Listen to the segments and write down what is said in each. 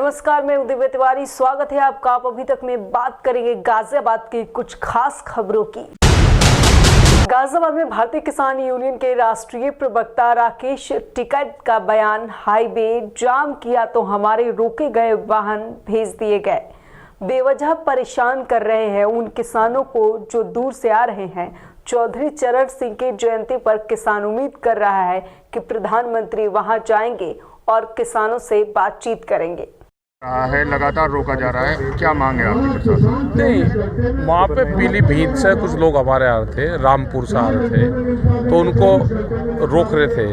नमस्कार, मैं दिव्या तिवारी। स्वागत है आपका। आप अभी तक में बात करेंगे गाजियाबाद की कुछ खास खबरों की। गाजियाबाद में भारतीय किसान यूनियन के राष्ट्रीय प्रवक्ता राकेश टिकैत का बयान, हाईवे जाम किया तो हमारे रोके गए वाहन भेज दिए गए। बेवजह परेशान कर रहे हैं उन किसानों को जो दूर से आ रहे हैं। चौधरी चरण सिंह की जयंती पर किसान उम्मीद कर रहा है कि प्रधानमंत्री वहां जाएंगे और किसानों से बातचीत करेंगे। है लगातार रोका जा रहा है, क्या मांग है आपकी प्रशासन? नहीं, वहाँ पे पीलीभीत से कुछ लोग हमारे आ रहे थे, रामपुर से आ रहे थे, तो उनको रोक रहे थे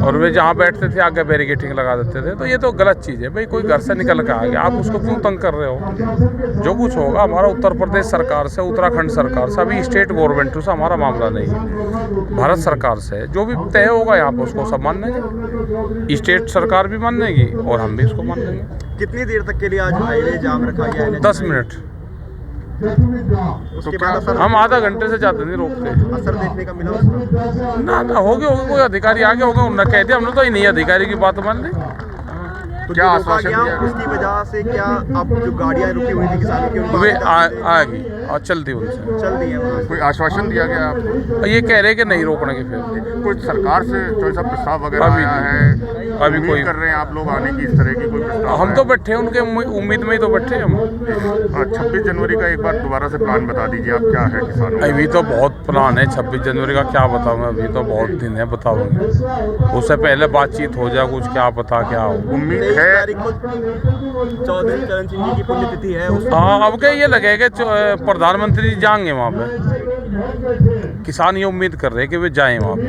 और वे जहाँ बैठते थे आगे बैरिकेटिंग लगा देते थे। तो ये तो गलत चीज़ है भाई। कोई घर से निकल के आ गया, आप उसको क्यों तंग कर रहे हो? जो कुछ होगा हमारा उत्तर प्रदेश सरकार से, उत्तराखंड सरकार से, अभी स्टेट गवर्नमेंट से हमारा मामला नहीं है, भारत सरकार से जो भी तय होगा यहाँ पर उसको सब मान लेंगे। स्टेट सरकार भी मान लेगी और हम भी इसको मान लेंगे। कितनी देर तक के लिए आज हाईवे जाम रखा गया है? 10 मिनट। उसके बाद असर, हम आधा घंटे से ज़्यादा नहीं रोकते। असर देखने का मिला उसका? ना हो गया, कोई अधिकारी आगे होगा, उन्होंने कह दिया, हमने तो ही नहीं अधिकारी की बात मान ली। तो क्या जो रोका आश्वासन गया दिया? उसकी वजह से क्या अब जो गाड़ियाँ रुकी हुई थी किसानों की वे उनकी आएगी और चलती उनसे। चल रही है? कोई आश्वासन दिया गया आपको? ये कह रहे कि नहीं रोकने के फिर कुछ सरकार से कोई सा प्रस्ताव वगैरह अभी आया है? अभी उम्मीद कोई कर रहे हैं आप लोग आने की, इस तरह की कोई प्रस्ताव? हम तो बैठे हैं उनके उम्मीद में ही तो बैठे हम। 26 जनवरी का एक बार दोबारा से प्लान बता दीजिए आप, क्या है किसानों का? अभी तो बहुत प्लान है 26 जनवरी का, क्या बताऊँ मैं, अभी तो बहुत दिन है, बताऊँगे उससे पहले बातचीत हो जाए, कुछ क्या पता क्या हो। उम्मीद 23 है तारीख को चौधरी चरण सिंह जी की पुण्यतिथि है। हाँ, अब क्या ये लगेगा प्रधानमंत्री जी जाएंगे वहाँ पे। किसान ये उम्मीद कर रहे हैं कि वे जाएं वहाँ पे।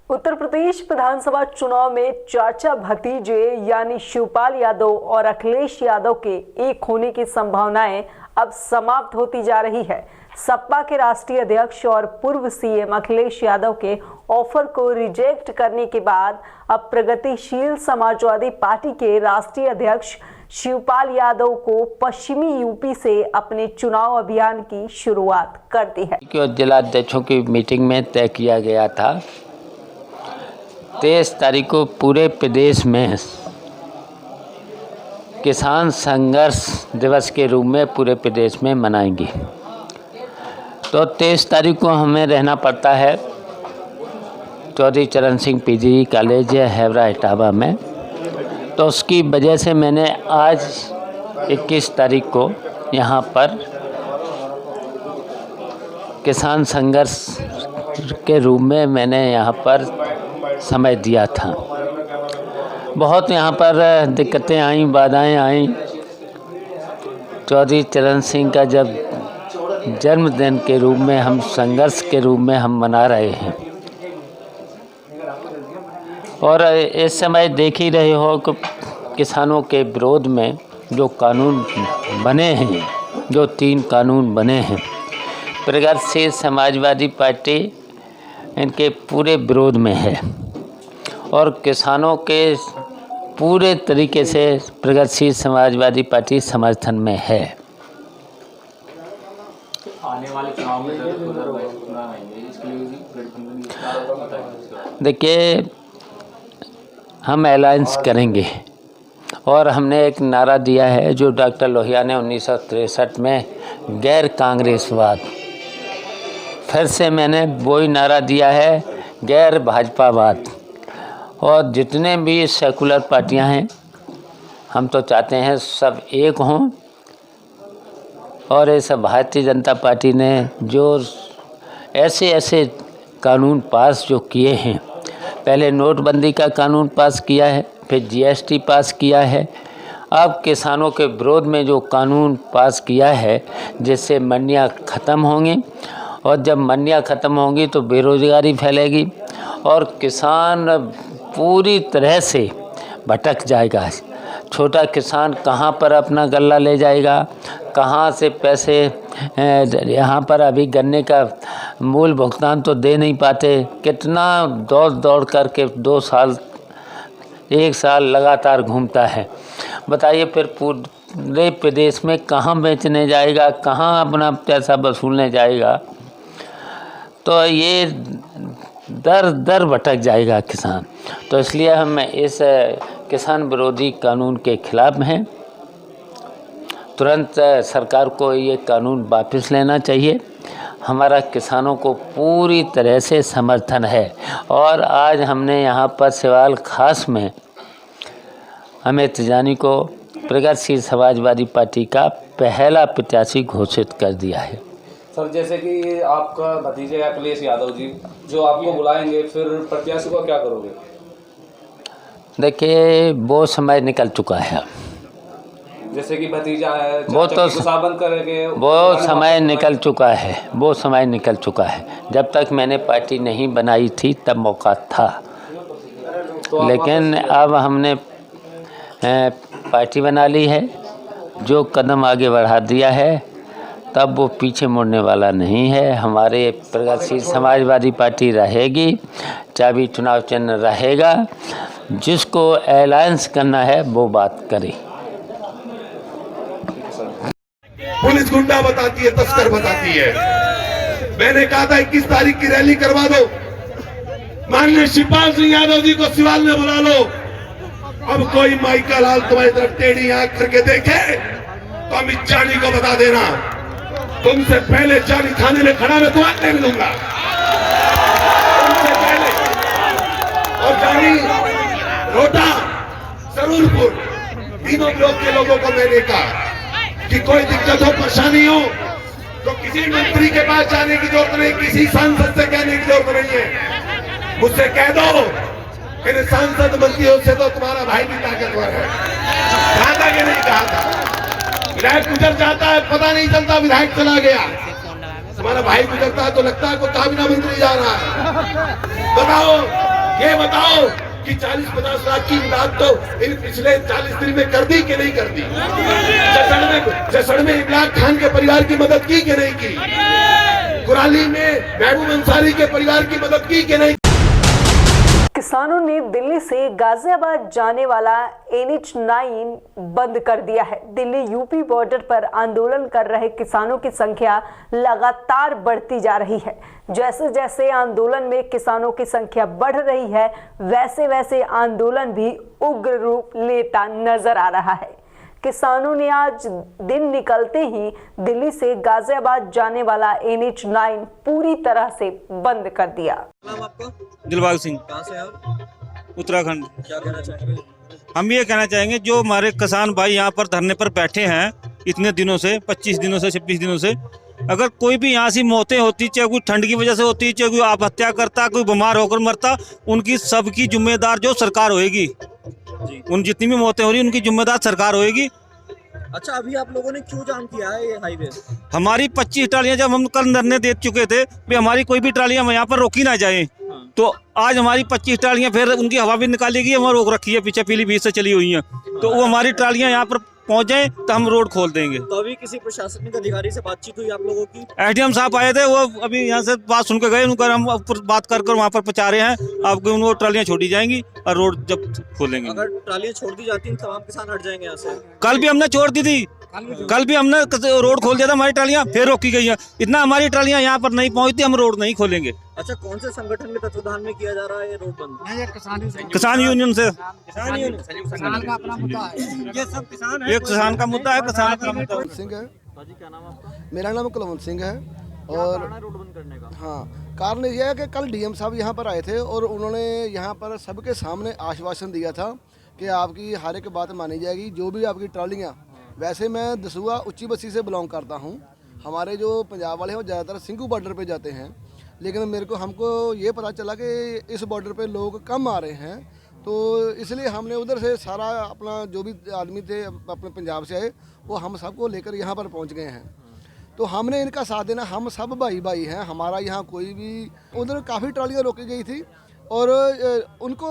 उत्तर प्रदेश विधानसभा चुनाव में चाचा भतीजे यानी शिवपाल यादव और अखिलेश यादव के एक होने की संभावनाएं अब समाप्त होती जा रही है। सपा के राष्ट्रीय अध्यक्ष और पूर्व सीएम अखिलेश यादव के ऑफर को रिजेक्ट करने के बाद अब प्रगतिशील समाजवादी पार्टी के राष्ट्रीय अध्यक्ष शिवपाल यादव को पश्चिमी यूपी से अपने चुनाव अभियान की शुरुआत कर दी है। जिलाध्यक्षों की मीटिंग में तय किया गया था 23 तारीख को पूरे प्रदेश में किसान संघर्ष दिवस के रूप में पूरे प्रदेश में मनाएंगे। तो 23 तारीख को हमें रहना पड़ता है चौधरी चरण सिंह पीजी कॉलेज हैवरा इटावा में। तो उसकी वजह से मैंने आज 21 तारीख को यहाँ पर किसान संघर्ष के रूप में मैंने यहाँ पर समय दिया था। बहुत यहाँ पर दिक्कतें आईं, बाधाएं आईं। चौधरी चरण सिंह का जब जन्मदिन के रूप में हम संघर्ष के रूप में हम मना रहे हैं और इस समय देख ही रहे हो कि किसानों के विरोध में जो कानून बने हैं, जो 3 कानून बने हैं, प्रगतिशील समाजवादी पार्टी इनके पूरे विरोध में है और किसानों के पूरे तरीके से प्रगतिशील समाजवादी पार्टी समर्थन में है। आने वाले चुनाव में देखिए, हम अलायंस करेंगे और हमने एक नारा दिया है जो डॉक्टर लोहिया ने 1963 में गैर कांग्रेसवाद, फिर से मैंने वही नारा दिया है गैर भाजपावाद। और जितने भी सेकुलर पार्टियां हैं हम तो चाहते हैं सब एक हों। और इस भारतीय जनता पार्टी ने जो ऐसे कानून पास जो किए हैं, पहले नोटबंदी का कानून पास किया है, फिर जीएसटी पास किया है, अब किसानों के विरोध में जो कानून पास किया है जिससे मंडियां ख़त्म होंगी और जब मंडियां ख़त्म होंगी तो बेरोज़गारी फैलेगी और किसान पूरी तरह से भटक जाएगा। छोटा किसान कहाँ पर अपना गल्ला ले जाएगा, कहाँ से पैसे, यहाँ पर अभी गन्ने का मूल भुगतान तो दे नहीं पाते। कितना दौड़ करके 2 साल 1 साल लगातार घूमता है। बताइए फिर पूरे प्रदेश में कहाँ बेचने जाएगा, कहाँ अपना पैसा वसूलने जाएगा। तो ये दर दर भटक जाएगा किसान। तो इसलिए हम इस किसान विरोधी कानून के खिलाफ हैं। तुरंत सरकार को ये कानून वापस लेना चाहिए। हमारा किसानों को पूरी तरह से समर्थन है और आज हमने यहाँ पर सिवाल खास में अमित तिजानी को प्रगतिशील समाजवादी पार्टी का पहला प्रत्याशी घोषित कर दिया है। सर, जैसे कि आपका भतीजे है अखिलेश यादव जी, जो आपको बुलाएंगे, फिर प्रत्याशी को क्या करोगे? देखिए, वो समय निकल चुका है। जैसे कि भतीजा है, वो तो साबन करेंगे, वो समय निकल चुका है। वो समय निकल चुका है। जब तक मैंने पार्टी नहीं बनाई थी तब मौका था, तो लेकिन अब हमने पार्टी बना ली है, जो कदम आगे बढ़ा दिया है, तब वो पीछे मुड़ने वाला नहीं है। हमारे प्रगतिशील समाजवादी पार्टी रहेगी, चाबी चुनाव चिन्ह रहेगा। जिसको अलायंस करना है वो बात करे। पुलिस गुंडा बताती है, तस्कर बताती है। मैंने कहा था 21 तारीख की रैली करवा दो, माननीय शिवपाल सिंह यादव जी को सिवाल में बुला लो। अब कोई माइका लाल तुम्हारी तरफ टेढ़ी आंख करके देखे तो अमित जानी को बता देना, तुमसे पहले जानी थाने में खड़ा मैं तुम्हें नहीं मिलूंगा, तुमसे पहले। और जानी, रोटा, सरूरपुर, तीनों ब्लॉक के लोगों को मैंने कहा कि कोई दिक्कत हो, परेशानी हो तो किसी मंत्री के पास जाने की जरूरत नहीं, किसी सांसद से कहने की जरूरत नहीं है। मुझसे कह दो कि सांसद मंत्रियों से तो तुम्हारा भाई भी ताकतवर है। कहा था कि नहीं कहा था? विधायक गुजर जाता है, पता नहीं चलता विधायक चला गया। तुम्हारा भाई गुजरता है तो लगता है कोई काबिना मंत्री जा रहा है। बताओ, ये बताओ कि 40-50 लाख की इमदाद तो इन पिछले 40 दिन में कर दी कि नहीं कर दी? जसड़ में इमरान खान के परिवार की मदद की कि नहीं की? कुराली में महबूब अंसारी के परिवार की मदद की कि नहीं? किसानों ने दिल्ली से गाजियाबाद जाने वाला NH9 बंद कर दिया है। दिल्ली यूपी बॉर्डर पर आंदोलन कर रहे किसानों की संख्या लगातार बढ़ती जा रही है। जैसे जैसे आंदोलन में किसानों की संख्या बढ़ रही है, वैसे वैसे आंदोलन भी उग्र रूप लेता नजर आ रहा है। किसानों ने आज दिन निकलते ही दिल्ली से गाजियाबाद जाने वाला NH9 पूरी तरह से बंद कर दिया। नाम आपका? दिलबाग सिंह, कहाँ से आप? उत्तराखंड। क्या कहना चाहेंगे? हम ये कहना चाहेंगे, जो हमारे किसान भाई यहाँ पर धरने पर बैठे हैं इतने दिनों से, 25 दिनों से, 26 दिनों से, अगर कोई भी यहाँ से मौतें होती, चाहे कोई ठंड की वजह से होती, चाहे कोई आत्महत्या करता, कोई बीमार होकर मरता, उनकी सबकी जिम्मेदार जो सरकार होएगी। उन जितनी भी मौतें हो रही उनकी जिम्मेदार सरकार होएगी। अच्छा, अभी आप लोगों ने क्यों जाम किया है ये हाईवे? हमारी 25 ट्रालियां जब हम कल धरने दे चुके थे कि हमारी कोई भी ट्रालियां यहाँ पर रोकी ना जाए, तो आज हमारी 25 ट्रालियां फिर उनकी हवा भी निकालेगी, हमारी रोक रखी है पीछे पीलीभीत से चली हुई हैं, तो वो हमारी ट्रालियां यहाँ पर पहुंच जाए तो हम रोड खोल देंगे। तो अभी किसी प्रशासनिक अधिकारी से बातचीत हुई आप लोगों की? एडीएम साहब आए थे, वो अभी यहाँ से बात सुन के गए, उनका हम ऊपर बात कर वहाँ पर पहुँचा रहे हैं। आपको उनको ट्रालियां छोड़ी जाएंगी और रोड जब खोलेंगे। अगर ट्रालियां छोड़ दी जाती हैं तमाम किसान हट जाएंगे यहाँ से। कल भी हमने छोड़ दी थी, कल भी हमने रोड खोल दिया था, हमारी ट्रालियां फिर रोकी गई हैं। इतना हमारी ट्रालियां यहाँ पर नहीं पहुँचती, हम रोड नहीं खोलेंगे। अच्छा, कौन से संगठन के तत्वाधान में किया जा रहा है ये रोड बंद? किसान यूनियन से। किसान का अपना मुद्दा है, ये सब किसान है। ये किसान का मुद्दा है, किसान का मुद्दा सिंह है। क्या नाम आपका? मेरा नाम कुलवंत सिंह है। और रोड बंद करने का हाँ, कारण यह है कि कल डीएम साहब यहाँ पर आए थे और उन्होंने यहाँ पर सबके सामने आश्वासन दिया था कि आपकी हर एक बात मानी जाएगी, जो भी आपकी ट्रालियाँ। वैसे मैं दसूआ उच्ची बस्ती से बिलोंग करता हूँ। हमारे जो पंजाब वाले हैं वो ज़्यादातर सिंघू बॉर्डर पे जाते हैं, लेकिन हमको ये पता चला कि इस बॉर्डर पे लोग कम आ रहे हैं, तो इसलिए हमने उधर से सारा अपना जो भी आदमी थे अपने पंजाब से आए, वो हम सबको लेकर यहाँ पर पहुँच गए हैं। तो हमने इनका साथ देना, हम सब भाई भाई हैं। हमारा यहाँ कोई भी, उधर काफ़ी ट्रालियाँ रोकी गई थी और उनको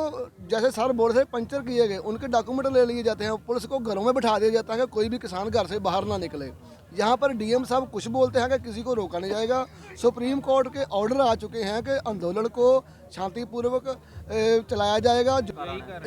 जैसे सर बोल से पंचर किए गए, उनके डॉक्यूमेंट ले लिए जाते हैं, पुलिस को घरों में बिठा दिया जाता है कि कोई भी किसान घर से बाहर ना निकले। यहाँ पर डीएम साहब कुछ बोलते हैं कि किसी को रोका नहीं जाएगा। सुप्रीम कोर्ट के ऑर्डर आ चुके हैं कि आंदोलन को शांतिपूर्वक चलाया जाएगा।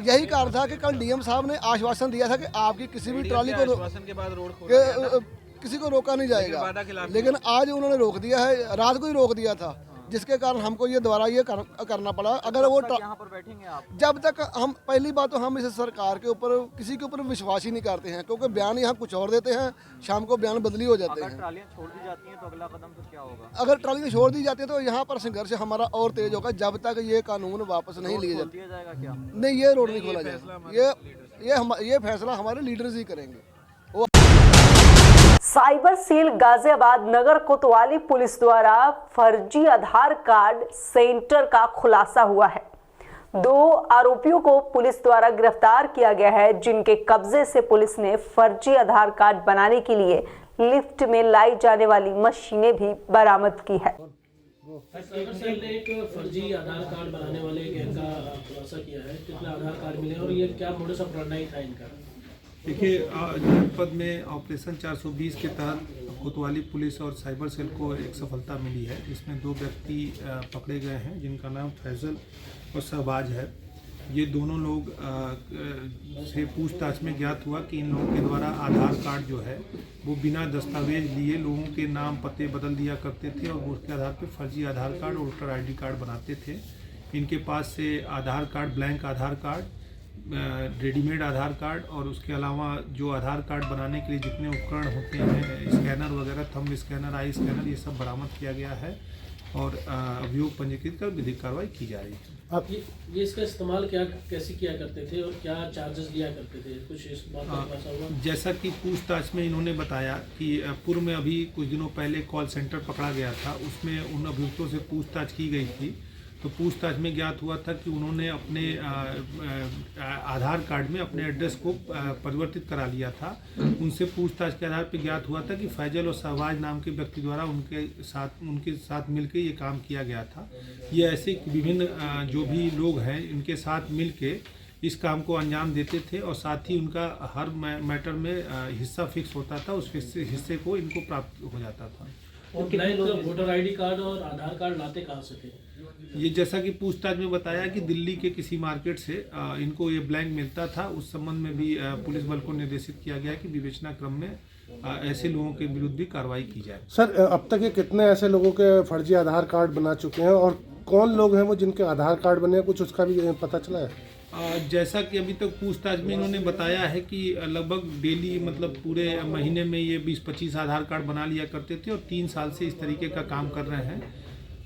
यही कारण था कि कल डीएम साहब ने आश्वासन दिया था कि आपकी किसी भी ट्राली को किसी को रोका नहीं जाएगा, लेकिन आज उन्होंने रोक दिया है। रात को ही रोक दिया था जिसके कारण हमको ये दोबारा ये करना पड़ा। अगर वो यहाँ पर बैठेंगे आप, जब तक हम, पहली बात तो हम इस सरकार के ऊपर किसी के ऊपर विश्वास ही नहीं करते हैं, क्योंकि बयान यहाँ कुछ और देते हैं, शाम को बयान बदली हो जाते हैं। ट्रालियाँ छोड़ दी जाती हैं तो अगला कदम तो क्या होगा? अगर ट्रालियाँ छोड़ दी जाती है तो यहाँ पर संघर्ष हमारा और तेज होगा, जब तक ये कानून वापस नहीं लिए जाते। नहीं, ये रोड नहीं खोला जाएगा, ये फैसला हमारे लीडर्स ही करेंगे। साइबर सेल गाजियाबाद नगर कोतवाली पुलिस द्वारा फर्जी आधार कार्ड सेंटर का खुलासा हुआ है। 2 आरोपियों को पुलिस द्वारा गिरफ्तार किया गया है, जिनके कब्जे से पुलिस ने फर्जी आधार कार्ड बनाने के लिए लिफ्ट में लाई जाने वाली मशीनें भी बरामद की है। साइबर सेल ने एक फर्जी आधार कार्ड बनाने वाले गैंग का खुलासा किया है। कितने आधार कार्ड मिले और ये क्या मोडस ऑपरेंडी था इनका? देखिए, जनपद में ऑपरेशन 420 के तहत कोतवाली पुलिस और साइबर सेल को एक सफलता मिली है। इसमें 2 व्यक्ति पकड़े गए हैं, जिनका नाम फैजल और शहबाज है। ये दोनों लोग से पूछताछ में ज्ञात हुआ कि इन लोगों के द्वारा आधार कार्ड जो है वो बिना दस्तावेज लिए लोगों के नाम पते बदल दिया करते थे और उसके आधार पर फर्जी आधार कार्ड और वोटर ID कार्ड बनाते थे। इनके पास से आधार कार्ड, ब्लैंक आधार कार्ड, रेडीमेड आधार कार्ड और उसके अलावा जो आधार कार्ड बनाने के लिए जितने उपकरण होते हैं, स्कैनर वगैरह, थंब स्कैनर, आई स्कैनर, ये सब बरामद किया गया है और अभियोग पंजीकृत कर विधिक कार्रवाई की जा रही है। आप ये इसका इस्तेमाल कैसे किया करते थे और क्या चार्जेस लिया करते थे? कुछ इस बात का खुलासा हुआ? जैसा कि पूछताछ में इन्होंने बताया कि पूर्व में अभी कुछ दिनों पहले कॉल सेंटर पकड़ा गया था, उसमें उन अभियुक्तों से पूछताछ की गई थी। तो पूछताछ में ज्ञात हुआ था कि उन्होंने अपने आधार कार्ड में अपने एड्रेस को परिवर्तित करा लिया था। उनसे पूछताछ के आधार पर ज्ञात हुआ था कि फैजल और शहबाज नाम के व्यक्ति द्वारा उनके साथ मिलकर ये काम किया गया था। ये ऐसे विभिन्न जो भी लोग हैं, इनके साथ मिलके इस काम को अंजाम देते थे और साथ ही उनका हर मैटर में हिस्सा फिक्स होता था, उस हिस्से को इनको प्राप्त हो जाता था। और कितने लोग वोटर ID कार्ड और आधार कार्ड लाते कहाँ से थे? ये जैसा कि पूछताछ में बताया कि दिल्ली के किसी मार्केट से इनको ये ब्लैंक मिलता था। उस संबंध में भी पुलिस बल को निर्देशित किया गया कि विवेचना क्रम में ऐसे लोगों के विरुद्ध भी कार्रवाई की जाए। सर, अब तक ये कितने ऐसे लोगों के फर्जी आधार कार्ड बना चुके हैं और कौन लोग हैं वो जिनके आधार कार्ड बने हैं, कुछ उसका भी पता चला है? जैसा कि अभी तक पूछताछ में इन्होंने बताया है कि लगभग डेली, मतलब पूरे महीने में ये 20-25 आधार कार्ड बना लिया करते थे और 3 साल से इस तरीके का काम कर रहे हैं।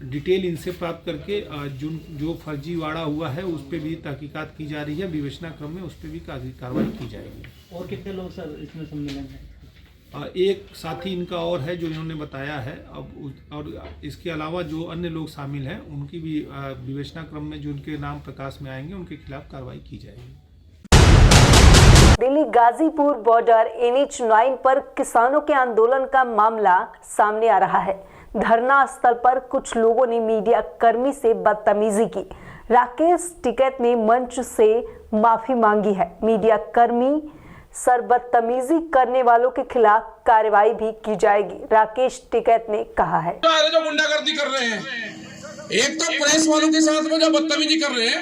डिटेल इनसे प्राप्त करके जो फर्जीवाड़ा हुआ है उस पर भी तहकीकात की जा रही है। विवेचना क्रम में उस पर भी कार्रवाई की जाएगी। और कितने लोग सर इसमें सम्मिलित हैं? एक साथी इनका और है जो इन्होंने बताया है। और इसके अलावा जो अन्य लोग शामिल हैं उनकी भी विवेचना क्रम में जो उनके नाम प्रकाश में आएंगे उनके खिलाफ कार्रवाई की जाएगी। दिल्ली गाजीपुर बॉर्डर NH9 पर किसानों के आंदोलन का मामला सामने आ रहा है। धरना स्थल पर कुछ लोगों ने मीडिया कर्मी से बदतमीजी की। राकेश टिकैत ने मंच से माफी मांगी है। मीडिया कर्मी सर बदतमीजी करने वालों के खिलाफ कार्रवाई भी की जाएगी, राकेश टिकैत ने कहा है। जो गुंडागर्दी कर रहे हैं, एक तो प्रेस वालों के साथ में जो बदतमीजी कर रहे हैं,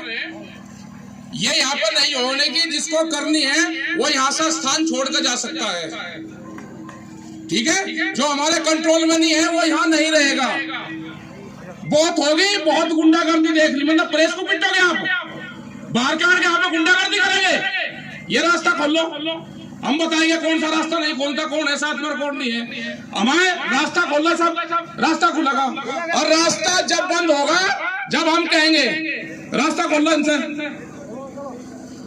ये यहाँ पर नहीं होने की, जिसको करनी है वो यहाँ से स्थान छोड़कर जा सकता है। ठीक है, जो हमारे कंट्रोल में नहीं है वो यहाँ नहीं रहेगा। बहुत हो गई, बहुत गुंडागर्दी देख ली, मतलब प्रेस को पिटोगे आप, बाहर के आके यहाँ पे गुंडागर्दी करेंगे। ये रास्ता खोल लो, हम बताएंगे कौन सा रास्ता नहीं खोलता, कौन है साथ में कौन नहीं है। हमारे रास्ता खोलना, सब रास्ता खुलेगा और रास्ता जब बंद होगा जब हम कहेंगे रास्ता खोल लो, इनसे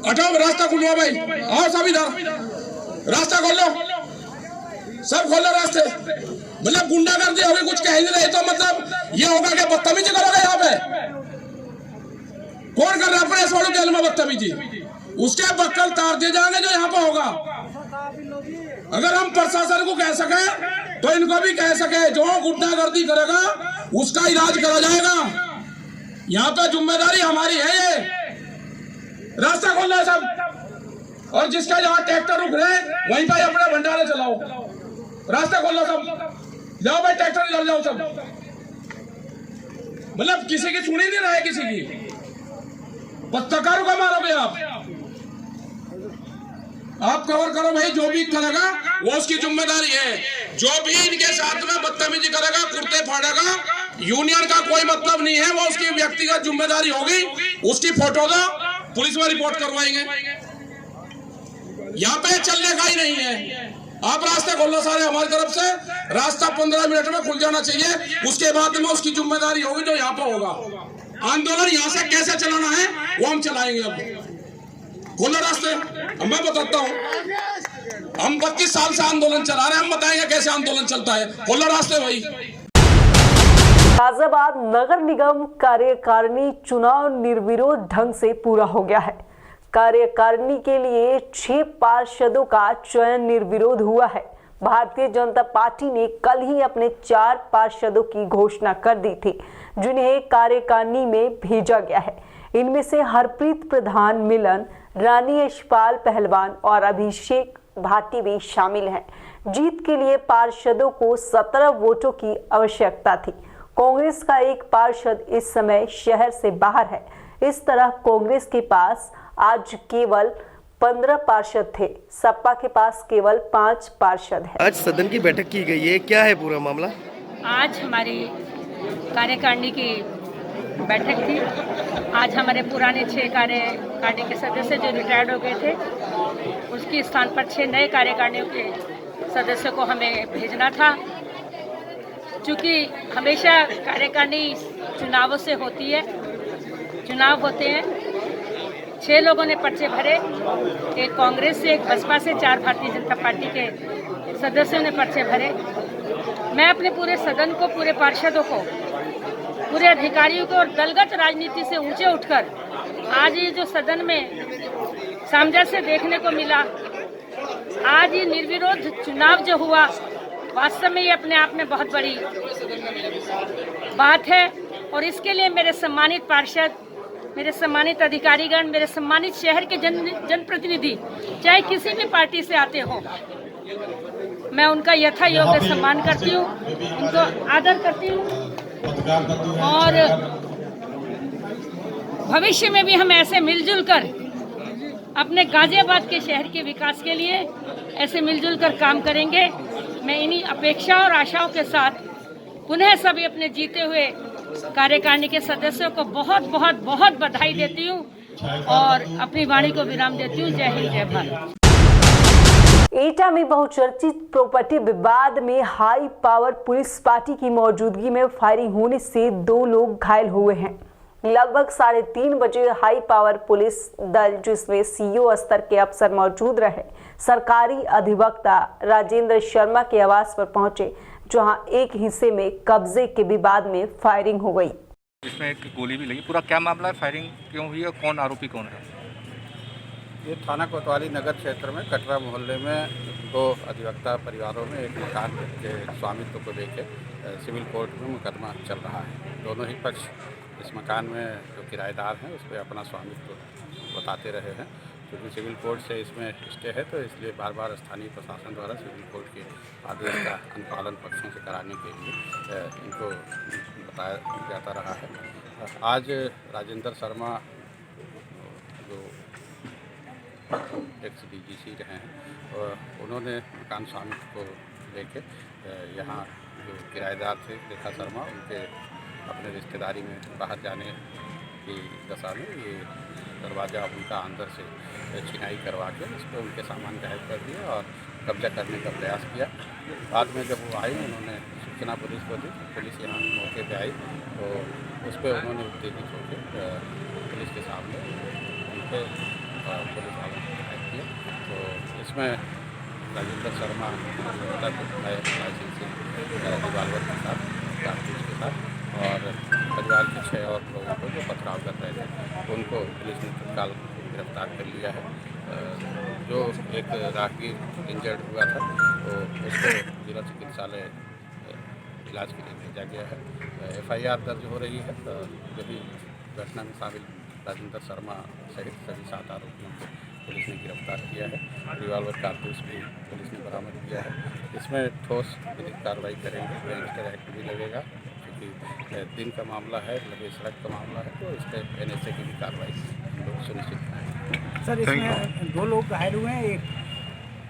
हटाओ, रास्ता खुलवा भाई, और सब इधर रास्ता खोल लो, सब खोल लो रास्ते। मतलब गुंडागर्दी होगी, कुछ कह नहीं रहे तो मतलब ये होगा कि बदतमीजी करोगे यहाँ पे। कौन कर रहा है प्रेस वालों जेल में बदतमीजी? उसके बक्कल तार दिए जाएंगे जो यहाँ पे होगा। अगर हम प्रशासन को कह सके तो इनको भी कह सके, जो गुंडागर्दी करेगा उसका इलाज करा जाएगा। यहाँ पे जिम्मेदारी हमारी है। ये रास्ता खोलना है सब, और जिसका जहाँ ट्रैक्टर रुक रहे वहीं पर अपने भंडारे चलाओ, रास्ता खोलो सब, जाओ भाई ट्रैक्टर इधर जाओ सब। मतलब किसी की सुनी नहीं रहे, किसी की। पत्रकारों का मारोगे आप कवर करो भाई, जो भी करेगा वो उसकी जिम्मेदारी है। जो भी इनके साथ में बदतमीजी करेगा, कुर्ते फाड़ेगा, यूनियन का कोई मतलब नहीं है, वो उसकी व्यक्तिगत जिम्मेदारी होगी। उसकी फोटो दो, पुलिस में रिपोर्ट करवाएंगे। यहाँ पे चलने का ही नहीं है। आप रास्ते खोलो सारे, हमारी तरफ से रास्ता 15 मिनट में खुल जाना चाहिए। उसके बाद में उसकी जिम्मेदारी होगी जो यहाँ पर होगा। आंदोलन यहाँ से कैसे चलाना है वो हम चलाएंगे। अब खोलो रास्ते, मैं बताता हूँ। हम 25 साल से आंदोलन चला रहे हैं, हम बताएंगे कैसे आंदोलन चलता है। खोलो रास्ते भाई। गाजियाबाद नगर निगम कार्यकारिणी चुनाव निर्विरोध ढंग से पूरा हो गया है। कार्यकारिणी के लिए 6 पार्षदों का चयन निर्विरोध हुआ है। भारतीय जनता पार्टी ने कल ही अपने 4 पार्षदों की घोषणा कर दी थी, जिन्हें कार्यकारिणी में भेजा गया है। इनमें से हरप्रीत प्रधान, मिलन, रानी यशपाल पहलवान और अभिषेक भाटी भी शामिल हैं। जीत के लिए पार्षदों को 17 वोटों की आवश्यकता थी। कांग्रेस का एक पार्षद इस समय शहर से बाहर है। इस तरह कांग्रेस के पास आज केवल 15 पार्षद थे, सपा के पास केवल 5 पार्षद है। आज सदन की बैठक की गई है, क्या है पूरा मामला? आज हमारी कार्यकारिणी की बैठक थी। आज हमारे पुराने 6 कार्यकारिणी के सदस्य जो रिटायर्ड हो गए थे, उसके स्थान पर 6 नए कार्यकारिणियों के सदस्यों को हमें भेजना था। चूँकि हमेशा कार्यकारिणी चुनावों से होती है, चुनाव होते हैं। 6 लोगों ने पर्चे भरे, एक कांग्रेस से, एक बसपा से, 4 भारतीय जनता पार्टी के सदस्यों ने पर्चे भरे। मैं अपने पूरे सदन को, पूरे पार्षदों को, पूरे अधिकारियों को और दलगत राजनीति से ऊंचे उठकर आज ये जो सदन में सामंजस्य देखने को मिला, आज ये निर्विरोध चुनाव जो हुआ, वास्तव में ये अपने आप में बहुत बड़ी बात है। और इसके लिए मेरे सम्मानित पार्षद, मेरे सम्मानित अधिकारीगण, मेरे सम्मानित शहर के जनप्रतिनिधि, चाहे किसी भी पार्टी से आते हो, मैं उनका यथा योग्य सम्मान करती हूँ, उनको आदर करती हूँ। और भविष्य में भी हम ऐसे मिलजुल कर अपने गाजियाबाद के शहर के विकास के लिए ऐसे मिलजुल कर काम करेंगे। मैं इन्हीं अपेक्षा और आशाओं के साथ पुनः सभी अपने जीते हुए कार्यकारिणी के सदस्यों को बहुत बहुत बहुत बधाई देती हूँ और अपनी वाणी को विराम देती हूँ। जय हिंद, जय भारत। एटा में बहुचर्चित प्रॉपर्टी विवाद में हाई पावर पुलिस पार्टी की मौजूदगी में फायरिंग होने से 2 लोग घायल हुए हैं। लगभग 3:30 बजे हाई पावर पुलिस दल, जिसमें सीईओ स्तर के अफसर मौजूद रहे, सरकारी अधिवक्ता राजेंद्र शर्मा के आवास पर पहुंचे, जहां एक हिस्से में कब्जे के विवाद में फायरिंग हो गई। इसमें एक गोली भी लगी। पूरा क्या मामला है, फायरिंग क्यों हुई और कौन आरोपी कौन है? ये थाना कोतवाली नगर क्षेत्र में कटरा मोहल्ले में 2 अधिवक्ता परिवारों में एक मकान के स्वामित्व को लेकर सिविल कोर्ट में मुकदमा चल रहा है। दोनों ही पक्ष इस मकान में जो किराएदार हैं उस पर अपना स्वामित्व बताते रहे हैं। क्योंकि सिविल कोर्ट से इसमें स्टे है, तो इसलिए बार बार स्थानीय प्रशासन द्वारा सिविल कोर्ट के आदेश का अनुपालन पक्षों से कराने के लिए इनको बताया जाता रहा है। आज राजेंद्र शर्मा जो ex-DGC रहे हैं, और उन्होंने मकान स्वामित्व को लेके यहाँ जो किराएदार थे रेखा शर्मा, उनके अपने रिश्तेदारी में बाहर जाने की दशा में ये दरवाज़ा उनका अंदर से छिनाई करवा के उस पर उनके सामान गायब कर दिया और कब्जा करने का प्रयास किया। बाद में जब वो आए, उन्होंने सूचना पुलिस को दी, पुलिस यहाँ मौके पे आई, तो उस पर उन्होंने उत्तेजित होकर पुलिस के सामने उनके पुलिस वालों को अटैक किया। तो इसमें राजेंद्र शर्मा रिवाल्वर के साथ, कारतूस के साथ, और परिवार के 6 और लोगों को जो पथराव कर रहे थे उनको पुलिस ने तत्काल गिरफ्तार कर लिया है। जो एक राहगीर इंजर्ड हुआ था, तो उसको जिला चिकित्सालय इलाज के लिए भेजा गया है। FIR दर्ज हो रही है। जो भी घटना में शामिल राजेंद्र शर्मा सहित सभी 7 आरोपियों को पुलिस ने गिरफ्तार किया है। रिवाल्वर कारतूस भी पुलिस ने बरामद किया है। इसमें ठोस विधिक कार्रवाई करेंगे। गैंगस्टर एक्ट भी लगेगा, क्योंकि दिन का मामला है, लंबे सड़क का मामला है, तो इस पर NSA की भी कार्रवाई हम लोग सुनिश्चित करेंगे। सर, इसमें 2 लोग घायल हुए हैं,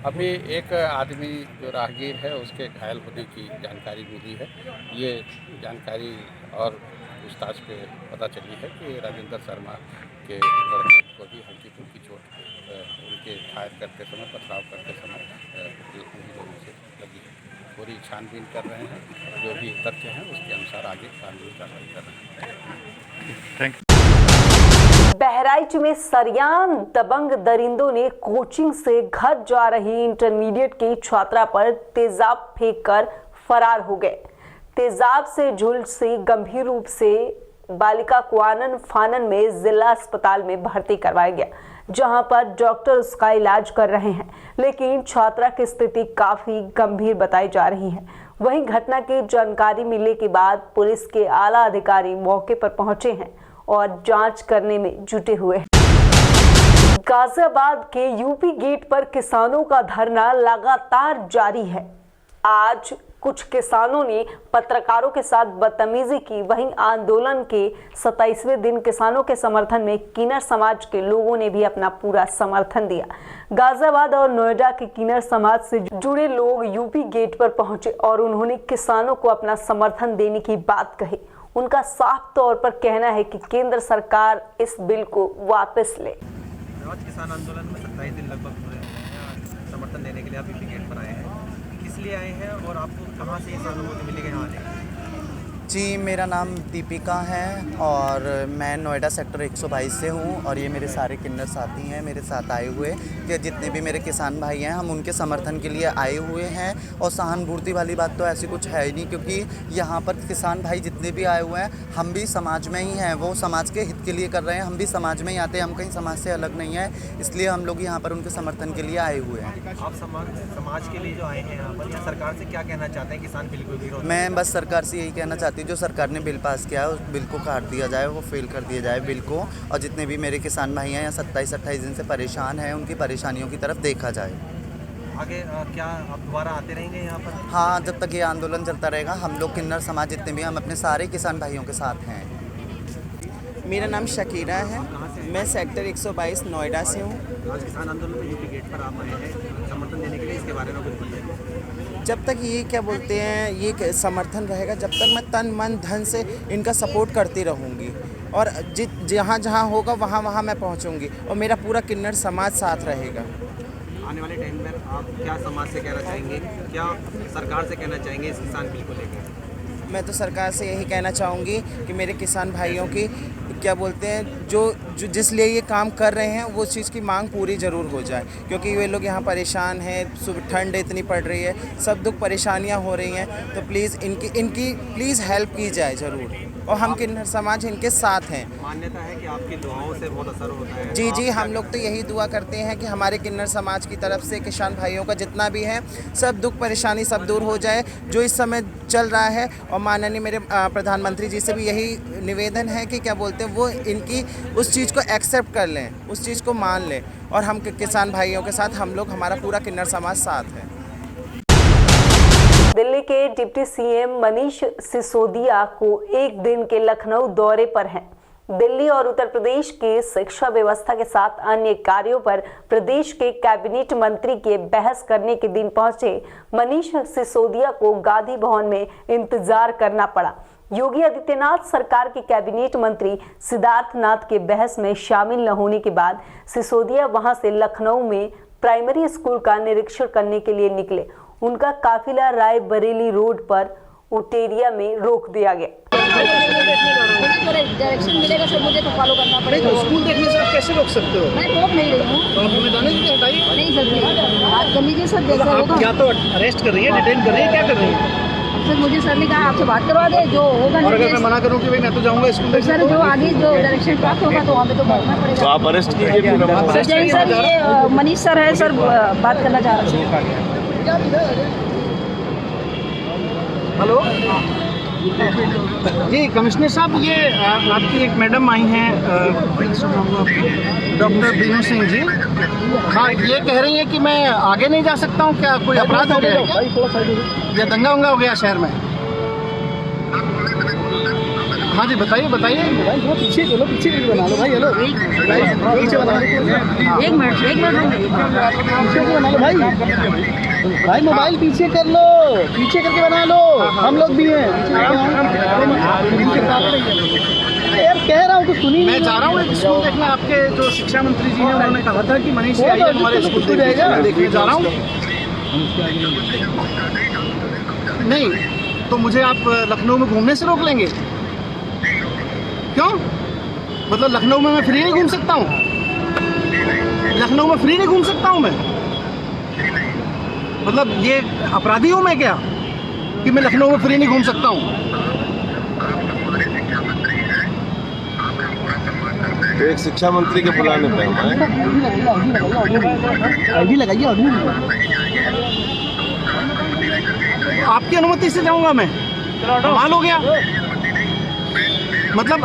अभी एक आदमी जो राहगीर है उसके घायल होने की जानकारी मिली है। ये जानकारी और पूछताछ पे पता चली है कि राजेंद्र शर्मा के लड़के को भी हल्की फुल्की चोट उनके फायर करते समय, पथराव करते समय उन्हीं लोगों से लगी है। पूरी छानबीन कर रहे हैं, जो भी तथ्य हैं उसके अनुसार आगे कानूनी कार्रवाई कर रहे हैं। Thank you. बहराइच में सरियाम दबंग दरिंदों ने कोचिंग से घर जा रही इंटरमीडिएट की छात्रा पर तेजाब फेंककर फरार हो गए। तेजाब से झुलसी गंभीर रूप से बालिका को आनन फानन में जिला अस्पताल में भर्ती करवाया गया, जहां पर डॉक्टर उसका इलाज कर रहे हैं, लेकिन छात्रा की स्थिति काफी गंभीर बताई जा रही है। वहीं घटना की जानकारी मिलने के बाद पुलिस के आला अधिकारी मौके पर पहुंचे हैं और जांच करने में जुटे हुए हैं। गाजियाबाद के यूपी गेट पर किसानों का धरना लगातार जारी है। आज कुछ किसानों ने पत्रकारों के साथ बदतमीजी की। वहीं आंदोलन के 27वें दिन किसानों के समर्थन में किन्नर समाज के लोगों ने भी अपना पूरा समर्थन दिया। गाजियाबाद और नोएडा के किन्नर समाज से जुड़े लोग यूपी गेट पर पहुंचे और उन्होंने किसानों को अपना समर्थन देने की बात कही। उनका साफ तौर पर कहना है कि केंद्र सरकार इस बिल को वापस ले। आज किसान आंदोलन में 27 दिन लगभग पूरे हैं। समर्थन देने के लिए आप यूपी गेट पर आए हैं, किस लिए आए हैं और आपको कहाँ से ये सहानुभूति मिलेगी यहाँ आने? जी, मेरा नाम दीपिका है और मैं नोएडा सेक्टर 122 से हूँ और ये मेरे सारे किन्नर साथी हैं मेरे साथ आए हुए कि जितने भी मेरे किसान भाई हैं हम उनके समर्थन के लिए आए हुए हैं। और सहानुभूति वाली बात तो ऐसी कुछ है ही नहीं, क्योंकि यहाँ पर किसान भाई जितने भी आए हुए हैं हम भी समाज में ही हैं। वो समाज के हित के लिए कर रहे हैं, हम भी समाज में ही आते हैं, हम कहीं समाज से अलग नहीं है, इसलिए हम लोग यहाँ पर उनके समर्थन के लिए आए हुए हैं। आप समाज के लिए जो आए हैं यहाँ पर, या सरकार से क्या कहना चाहते हैं किसान बिल को विरोध? मैं बस सरकार से यही कहना चाहती हूँ, जो सरकार ने बिल पास किया है उस बिल को काट दिया जाए, वो फेल कर दिया जाए बिल को। और जितने भी मेरे किसान भाई हैं या 27-28 दिन से परेशान हैं, उनकी परेशानियों की तरफ देखा जाए। आगे क्या आप दोबारा आते रहेंगे यहाँ पर? हाँ, जब तक ये आंदोलन चलता रहेगा हम लोग किन्नर समाज जितने भी हम अपने सारे किसान भाइयों के साथ हैं। मेरा नाम शकीरा है, मैं सेक्टर 122 नोएडा से हूँ। आज किसान आंदोलन में यूपी गेट पर आप आए हैं समर्थन देने के लिए, इसके बारे में कुछ बताइए। जब तक ये क्या बोलते हैं ये समर्थन रहेगा, जब तक मैं तन मन धन से इनका सपोर्ट करती रहूँगी और जहाँ जहाँ होगा वहाँ वहाँ मैं पहुँचूँगी और मेरा पूरा किन्नर समाज साथ रहेगा। आने वाले टाइम में आप क्या समाज से कहना चाहेंगे, क्या सरकार से कहना चाहेंगे इस किसान बिल को लेकर? मैं तो सरकार से यही कहना चाहूँगी कि मेरे किसान भाइयों की क्या बोलते हैं जो जिस लिए ये काम कर रहे हैं वो चीज़ की मांग पूरी ज़रूर हो जाए, क्योंकि वे लोग यहाँ परेशान हैं, सुबह ठंड इतनी पड़ रही है, सब दुख परेशानियाँ हो रही हैं, तो प्लीज़ इनकी प्लीज़ हेल्प की जाए ज़रूर। और हम किन्नर समाज इनके साथ हैं। मान्यता है कि आपकी दुआओं से बहुत असर होता है। जी, हम लोग तो यही दुआ करते हैं कि हमारे किन्नर समाज की तरफ से किसान भाइयों का जितना भी है सब दुख परेशानी सब दूर हो जाए जो इस समय चल रहा है। और माननीय मेरे प्रधानमंत्री जी से भी यही निवेदन है कि क्या बोलते हैं वो इनकी उस चीज़ को एक्सेप्ट कर लें, उस चीज़ को मान लें और हम किसान भाइयों के साथ हम लोग हमारा पूरा किन्नर समाज साथ है। दिल्ली के डिप्टी सीएम मनीष सिसोदिया को एक दिन के लखनऊ दौरे पर हैं। दिल्ली और उत्तर प्रदेश की शिक्षा व्यवस्था के साथ अन्य कार्यों पर प्रदेश के कैबिनेट मंत्री के बहस करने के दिन पहुंचे मनीष सिसोदिया को गांधी भवन में इंतजार करना पड़ा। योगी आदित्यनाथ सरकार के कैबिनेट मंत्री सिद्धार्थनाथ के बहस में शामिल न होने के बाद सिसोदिया वहां से लखनऊ में प्राइमरी स्कूल का निरीक्षण करने के लिए निकले। उनका काफिला रायबरेली रोड पर उटेरिया में रोक दिया गया। डायरेक्शन मिलेगा सर, मुझे तो फॉलो करना पड़ेगा। स्कूल देखने से आप कैसे रोक सकते हो? मैं रोक नहीं रही हूँ। तो आप हमें जाने दीजिए, हटाइए। नहीं सर, बात कर लीजिए सर, देखा होगा। क्या तो अरेस्ट कर रही है, डिटेन कर रही है, क्या कर रही है? सर मुझे सर ने कहा आपसे बात करवा दे, जो होगा। और अगर मैं मना करूँ कि भाई मैं तो जाऊँगा स्कूल, सर जो आगे जो डायरेक्शन प्राप्त होगा तो वहाँ पे तो पहुँचना पड़ेगा। तो आप अरेस्ट कीजिए। सर ये मनीष सर है सर, बात करना चाह रहे हैं। हेलो जी कमिश्नर साहब, ये आपकी एक मैडम आई हैं डॉक्टर बीनू सिंह जी। हाँ, ये कह रही हैं कि मैं आगे नहीं जा सकता हूँ। क्या कोई अपराध हो गया है क्या? या दंगा वंगा हो गया शहर में? हाँ जी बताइए बताइए भाई, थोड़ा पीछे चलो, पीछे करके बना लो भाई। हेलो पीछे बना लो, एक मिनट पीछे बना लो भाई। भाई मोबाइल पीछे कर लो, पीछे करके बना लो, हम लोग भी हैं। यार कह रहा हूँ तो सुनिए। मैं जा रहा हूँ एक स्कूल देखने, आपके जो शिक्षा मंत्री जी हैं उन्होंने कहा था कि मनीष जी आइए हमारे स्कूल को जाएगा, देखने जा रहा हूँ। नहीं तो मुझे आप लखनऊ में घूमने से रोक लेंगे? क्यों? मतलब लखनऊ में मैं फ्री नहीं घूम सकता हूँ? लखनऊ में फ्री नहीं घूम सकता हूँ मैं? मतलब ये अपराधी हूँ मैं क्या कि मैं लखनऊ में फ्री नहीं घूम सकता हूँ? तो एक शिक्षा मंत्री के बुलाने पे आईडी लगाइए। आपकी अनुमति से जाऊंगा मैं? कमाल हो गया। मतलब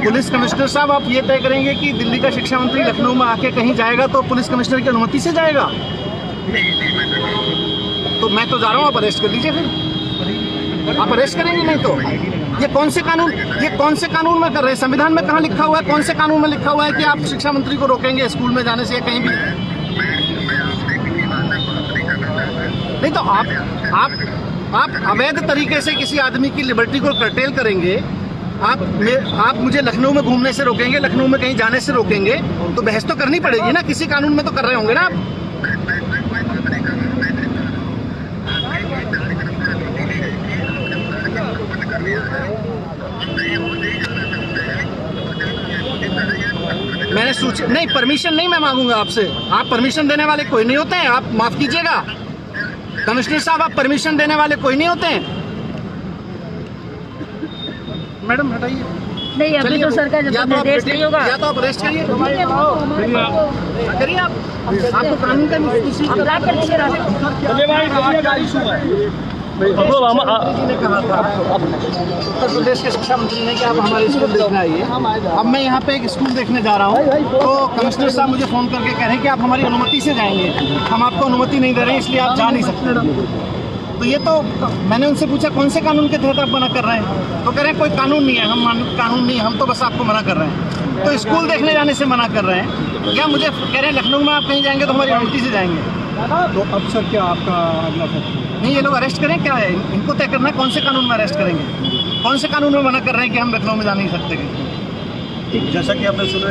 पुलिस कमिश्नर साहब आप ये तय करेंगे कि दिल्ली का शिक्षा मंत्री लखनऊ में आके कहीं जाएगा तो पुलिस कमिश्नर की अनुमति से जाएगा? तो मैं तो जा रहा हूँ, आप अरेस्ट कर लीजिए फिर। आप अरेस्ट करेंगे नहीं तो? ये कौन से कानून में कर रहे हैं? संविधान में कहाँ लिखा हुआ है? कौन से कानून में लिखा हुआ है कि आप शिक्षा मंत्री को रोकेंगे स्कूल में जाने से या कहीं भी? नहीं तो आप अवैध तरीके से किसी आदमी की लिबर्टी को कर्टेल करेंगे। आप मुझे लखनऊ में घूमने से रोकेंगे, लखनऊ में कहीं जाने से रोकेंगे, तो बहस तो करनी पड़ेगी ना, किसी कानून में तो कर रहे होंगे ना आप। मैंने नहीं, परमिशन नहीं मैं मांगूंगा आपसे। आप परमिशन देने वाले कोई नहीं होते हैं, आप माफ कीजिएगा कमिश्नर साहब, आप परमिशन देने वाले कोई नहीं होते हैं। मैडम हटाइए। नहीं अभी तो सरकार जब निर्देश नहीं होगा या तो आप अरेस्ट करिए आप आपको कानून का जी ने कहा था उत्तर प्रदेश के शिक्षा मंत्री ने कि आप हमारे स्कूल देखने आइए। अब मैं यहाँ पे एक स्कूल देखने जा रहा हूँ तो कमिश्नर साहब मुझे फ़ोन करके कह रहे हैं कि आप हमारी अनुमति से जाएंगे। हम आपको अनुमति नहीं दे रहे हैं इसलिए आप जा नहीं सकते। तो ये तो मैंने उनसे पूछा कौन से कानून के तहत आप मना कर रहे हैं? तो कह रहे हैं कोई कानून नहीं है, कानून नहीं है, हम तो बस आपको मना कर रहे हैं। तो स्कूल देखने जाने से मना कर रहे हैं क्या? मुझे कह रहे हैं लखनऊ में आप कहीं जाएंगे तो हमारी अनुमति से जाएंगे। तो अब सर क्या आपका अगला फैसला? नहीं ये लोग अरेस्ट करें, क्या है इनको तय करना है कौन से कानून में अरेस्ट करेंगे, कौन से कानून में मना कर रहे हैं कि हम लखनऊ में जा नहीं सकते। जैसा कि आपने सुना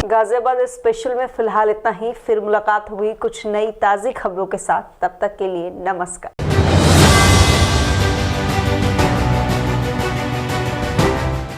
गाजियाबाद स्पेशल में फिलहाल इतना ही। फिर मुलाकात हुई कुछ नई ताज़ी खबरों के साथ, तब तक के लिए नमस्कार।